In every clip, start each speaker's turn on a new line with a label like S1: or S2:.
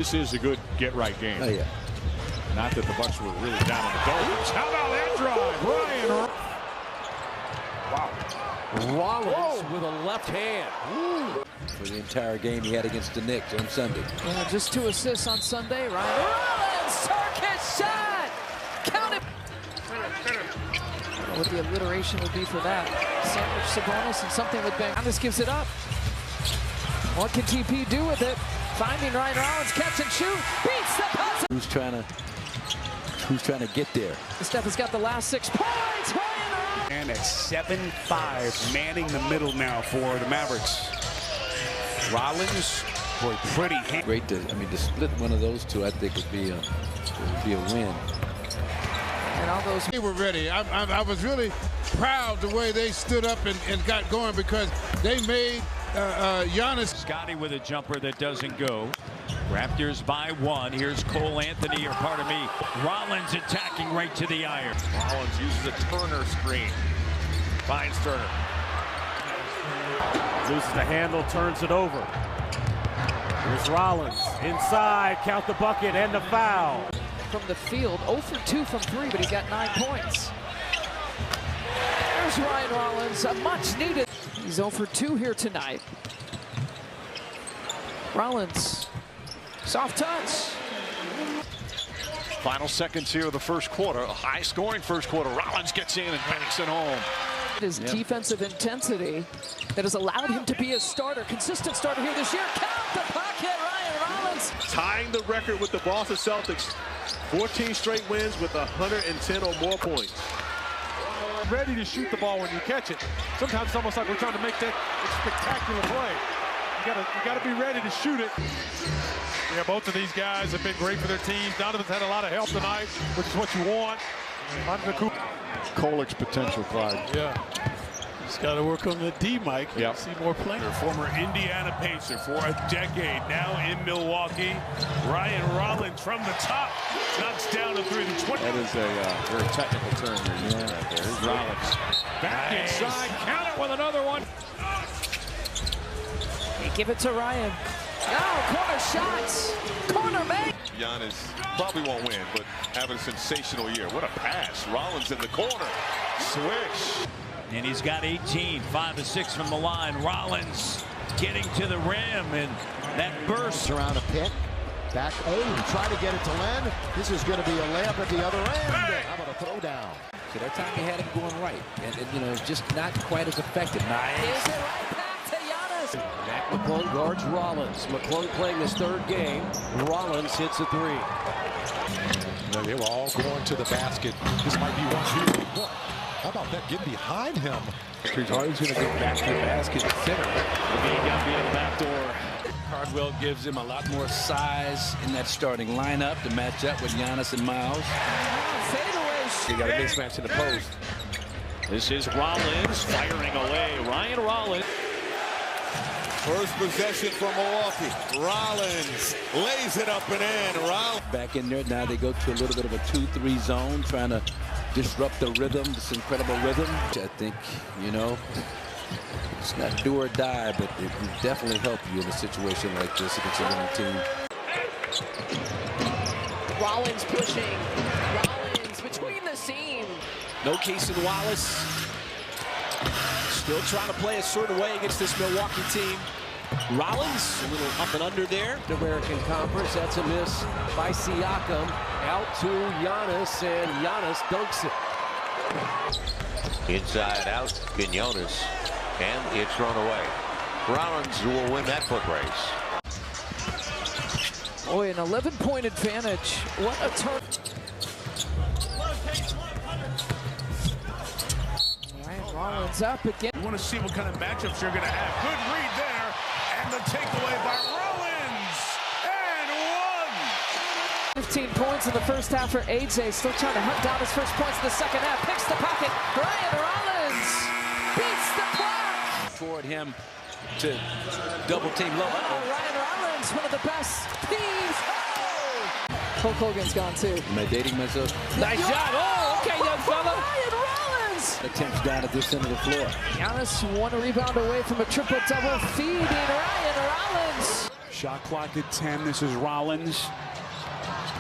S1: This is a good get-right game.
S2: Oh, yeah.
S1: Not that the Bucks were really down on the Dolphins. How about that drive? Ryan. Wow.
S3: Rollins with a left hand.
S2: Ooh. For the entire game he had against the Knicks on Sunday.
S4: Yeah, just 2 assists on Sunday. Ryan Rollins, Turkish shot. Count it. I don't know what the alliteration would be for that. Sandwich Sabonis and something with Ben. Giannis gives it up. What can TP do with it? Finding Ryan Rollins, catch and shoot. Beats the pass.
S2: Who's trying to get there?
S4: Steph has got the last 6 points. Ryan Rollins.
S5: And at 7-5, manning the middle now for the Mavericks. Rollins, boy, pretty.
S2: Great to split one of those two, I think would be a win.
S4: And all those.
S6: They were ready. I was really proud the way they stood up and got going because they made Giannis.
S3: Scotty with a jumper that doesn't go. Raptors by 1. Here's Cole Anthony, or pardon me, Rollins attacking right to the iron.
S1: Rollins uses a Turner screen. Finds Turner.
S7: Loses the handle, turns it over. Here's Rollins. Inside, count the bucket and the foul.
S4: From the field, 0 for 2 from 3, but he got 9 points. There's Ryan Rollins, a much needed. He's 0 for 2 here tonight. Rollins, soft touch.
S1: Final seconds here of the first quarter. A high-scoring first quarter. Rollins gets in and banks it home.
S4: His defensive intensity that has allowed him to be a starter, consistent starter here this year. Count the pocket, Ryan Rollins.
S8: Tying the record with the Boston Celtics. 14 straight wins with 110 or more points.
S7: Ready to shoot the ball when you catch it. Sometimes it's almost like we're trying to make that spectacular play. You gotta be ready to shoot it. Yeah, both of these guys have been great for their teams. Donovan's had a lot of help tonight, which is what you want.
S1: Kolic's potential, Clyde.
S6: Yeah. Just got to work on the D, Mike.
S1: Yep.
S6: See more players.
S5: Former Indiana Pacer for a decade, now in Milwaukee. Ryan Rollins from the top knocks down a 3 to 20.
S1: That is a very technical term you're using right there. Here's Rollins.
S3: Back inside, count it with another one.
S4: They give it to Ryan. Oh, corner shots. Corner made.
S8: Giannis probably won't win, but having a sensational year. What a pass. Rollins in the corner. Swish.
S3: And he's got 18, 5 of 6 from the line. Rollins getting to the rim, and that burst
S9: around a pick. Back, try to get it to Len. This is going to be a layup at the other end.
S8: Hey!
S9: How about a throwdown?
S2: So that time he had him going right, and it's just not quite as effective.
S4: Nice. Here's it right back to Giannis.
S3: Mac McClung guards Rollins. McClung playing his 3rd game. Rollins hits a 3.
S10: They were all going to the basket. This might be 1-2. How about that? Get behind him.
S2: He's always going to get back to the basket center.
S3: Levine got via the back door.
S2: Cardwell gives him a lot more size in that starting lineup to match up with Giannis and Miles.
S4: Fadeaway.
S7: You got a mismatch in the post.
S3: This is Rollins firing away. Ryan Rollins.
S8: First possession for Milwaukee. Rollins lays it up and in. Rollins.
S2: Back in there now, they go to a little bit of a 2-3 zone, trying to disrupt the rhythm, this incredible rhythm. I think, it's not do or die, but it will definitely help you in a situation like this against a winning team.
S4: Rollins pushing. Rollins between the seam.
S3: No Casey Wallace. Still trying to play a certain way against this Milwaukee team. Rollins, a little up and under there.
S11: The American Conference, that's a miss by Siakam. Out to Giannis, and Giannis dunks it.
S12: Inside out, Quinones, and it's run away. Rollins will win that foot race.
S4: Boy, an 11-point advantage. What a turn. Rollins up again.
S5: You want to see what kind of matchups you're going to have. Good read there. And the takeaway by Rollins. And 1.
S4: 15 points in the first half for AJ. Still trying to hunt down his first points in the second half. Picks the pocket. Ryan Rollins beats the clock.
S2: Toward him to double team low.
S4: Ryan Rollins, one of the best. Hulk Hogan's gone too.
S2: Am I dating myself?
S4: Nice job. Oh, okay, young fella. Ryan Rollins.
S2: Attempts down at this end of the floor.
S4: Giannis 1 rebound away from a triple-double, feeding Ryan Rollins.
S13: Shot clock at 10. This is Rollins.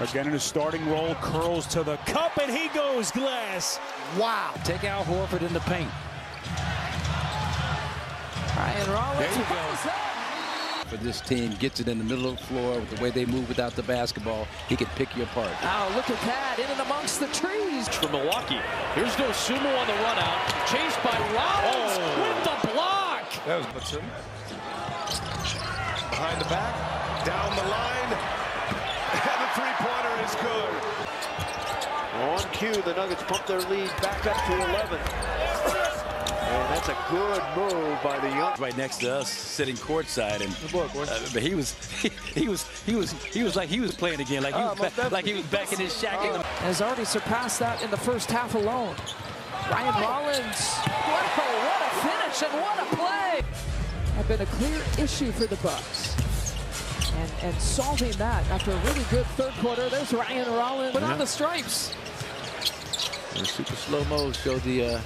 S13: Again in a starting role. Curls to the cup, and he goes glass.
S2: Wow. Take Al Horford in the paint.
S4: Ryan Rollins.
S2: There you go. For this team, gets it in the middle of the floor with the way they move without the basketball. He can pick you apart.
S4: Oh, look at that. In and amongst the trees.
S3: For Milwaukee. Here's Dosunmu on the run out. Chased by Rollins with the block.
S8: That was Hudson. Behind the back. Down the line. And the three-pointer is good.
S11: On cue, the Nuggets pump their lead back up to 11. And that's a good move by the young.
S2: Right next to us, sitting courtside, and but he was like he was playing again, like he was back in his shack.
S4: Has already surpassed that in the first half alone. Ryan Rollins, what a finish and what a play! Have been a clear issue for the Bucks. And solving that after a really good third quarter. There's Ryan Rollins without the stripes.
S2: The super slow-mo showed the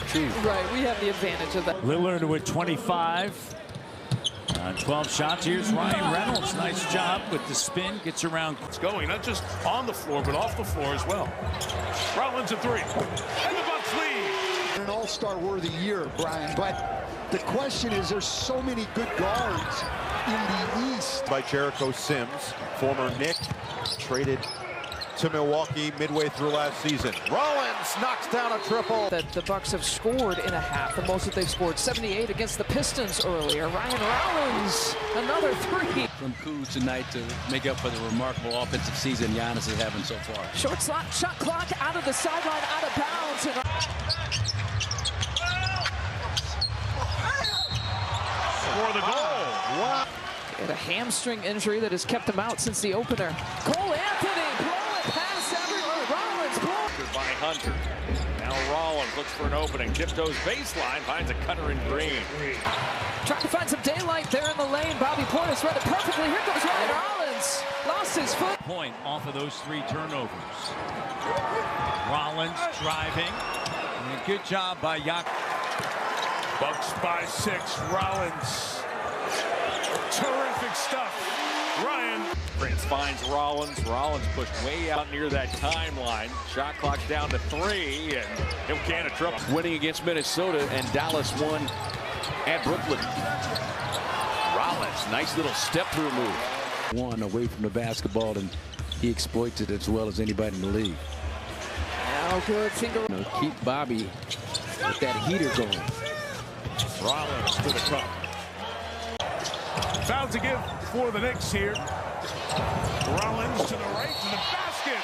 S2: truth.
S4: Right, we have the advantage of that.
S13: Lillard with 25. 12 shots. Here's Ryan Reynolds. Nice job with the spin. Gets around.
S5: It's going not just on the floor, but off the floor as well. Rollins at 3. And the Bucks lead.
S9: An all-star worthy year, Brian. But the question is, there's so many good guards in the East.
S8: By Jericho Sims, former Knick, traded to Milwaukee midway through last season. Rollins knocks down a triple.
S4: That the Bucks have scored in a half, the most that they've scored. 78 against the Pistons earlier. Ryan Rollins, another 3.
S2: From Kuz tonight to make up for the remarkable offensive season Giannis is having so far.
S4: Short shot clock out of the sideline, out of bounds.
S5: For the goal.
S4: Wow. He had a hamstring injury that has kept him out since the opener. Cole Anthony, blow it past everyone. Rollins,
S1: By Hunter. Now Rollins looks for an opening. Tiptoes baseline, finds a cutter in green.
S4: trying to find some daylight there in the lane. Bobby Portis read it perfectly. Here goes Ryan Rollins. Lost his foot.
S13: Point off of those 3 turnovers. Rollins driving. And good job by Yak.
S5: Bucks by 6. Rollins. Terrific stuff. Ryan.
S1: Prince finds Rollins. Rollins pushed way out near that timeline. Shot clock down to 3, and he'll can a triple.
S11: Winning against Minnesota, and Dallas won at Brooklyn.
S1: Rollins, nice little step-through move.
S2: One away from the basketball, and he exploits it as well as anybody in the league.
S4: Now good finger.
S2: Keep Bobby with that heater going.
S5: Rollins to the cup. Foul to give for the Knicks here. Rollins to the right to the basket.